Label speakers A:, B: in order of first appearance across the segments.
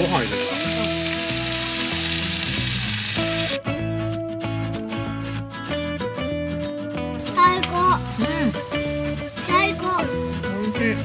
A: ご飯入れる。
B: 最高。最高。
A: おいしい。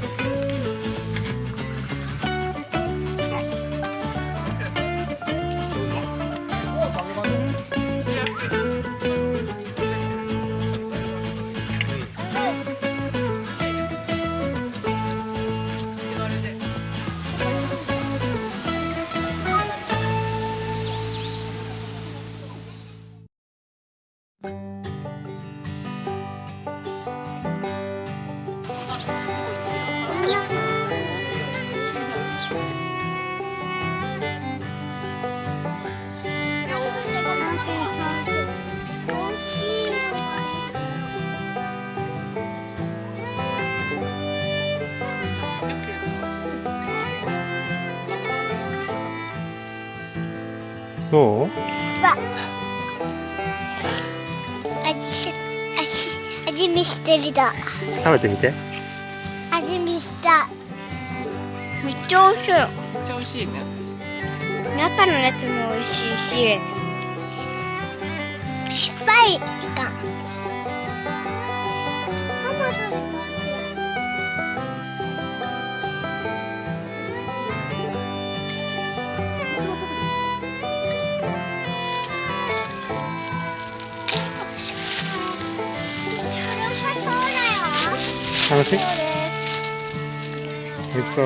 A: どう？
B: 味見してみた。
A: 食べてみて。
B: 味見した。めっちゃ美味しい。
C: めっちゃ美味しいね。
B: 中のやつも美味しいし、失敗いかん。
A: 楽しい？
B: そうです。
A: 美味しそう。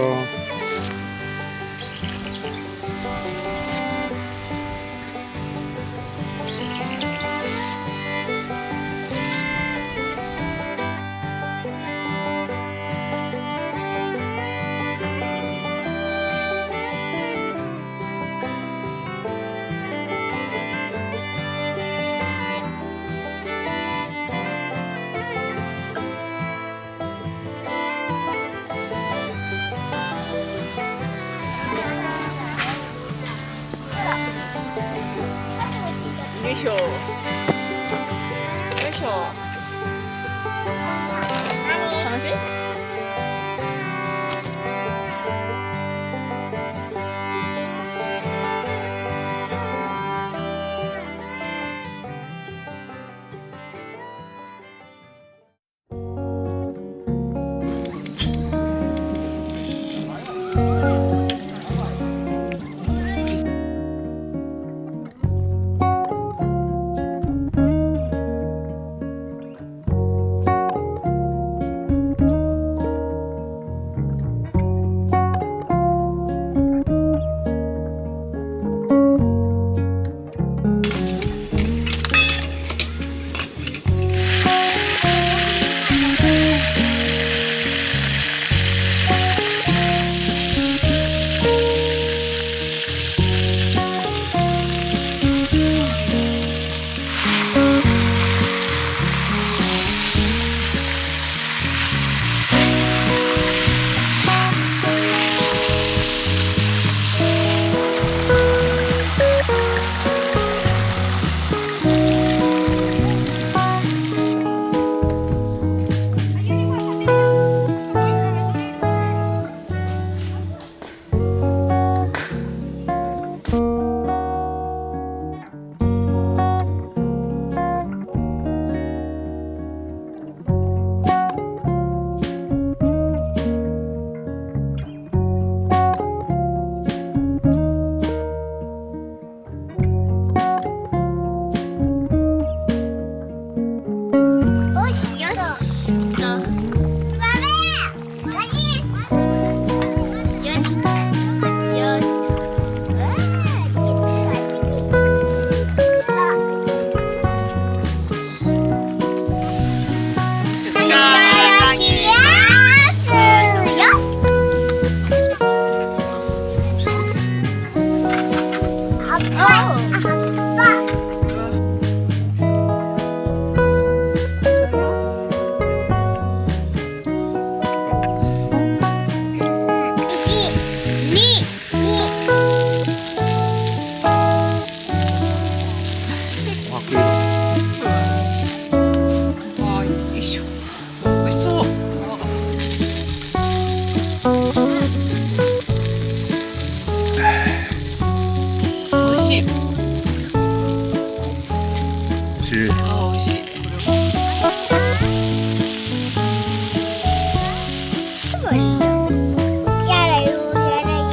C: よいしょ。よいしょ。楽しい？わあ、よいしょ。美味しそう。美味しい。ああ、美味しい。
B: やだよやだよ。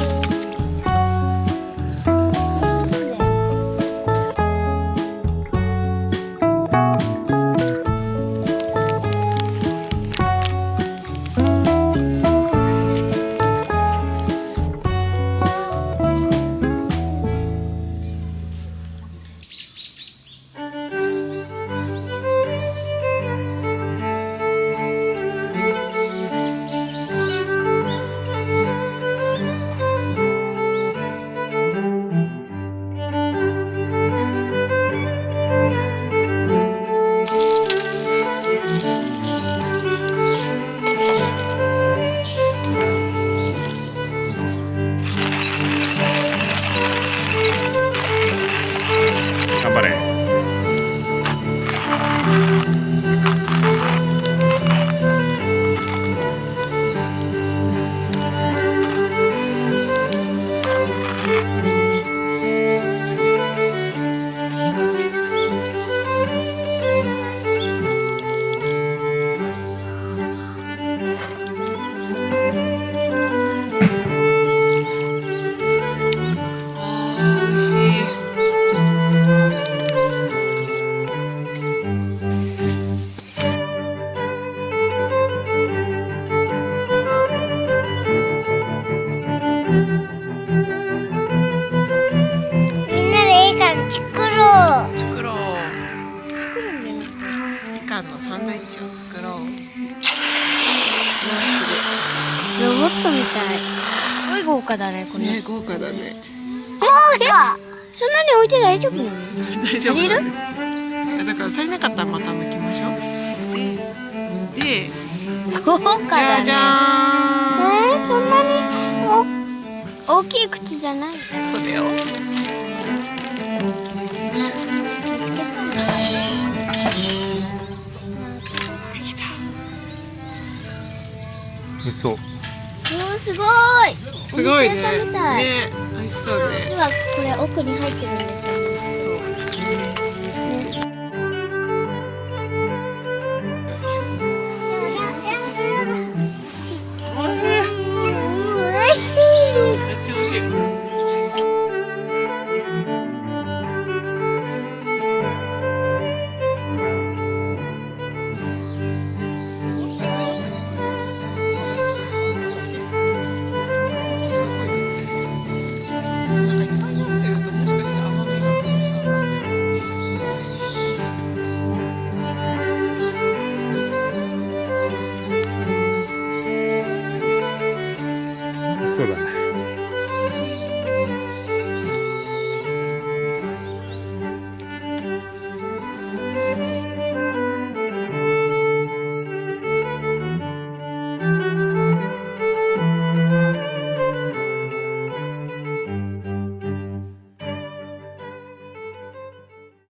A: 頑張れ。
C: ああ、美味しい。
B: みんなでいいから作ろう。
C: 作ろう。
B: 作るんだよ。
C: みかんのサンドイッチを作ろう。
B: ロボットみたい。すごい豪華だねこれ。
C: ね、豪華だね。
B: 豪華。そんなに置いて大丈夫なの？
C: 大丈夫なんです。だから足りなかったらまた抜きましょう。で、
B: 豪華
C: じ
B: だね。
C: ゃじゃ
B: そんなに大きい靴じゃない。
C: ーん。そうだよ。できた。
A: 美味しそう。
B: すごい。
C: すごいね。
B: お店屋さんみたい。
C: ね、美味しそうね。
B: 実はこれ奥に入ってるんですよね。美味しい。
C: めっちゃ美味しい。
A: 美味しそうだね。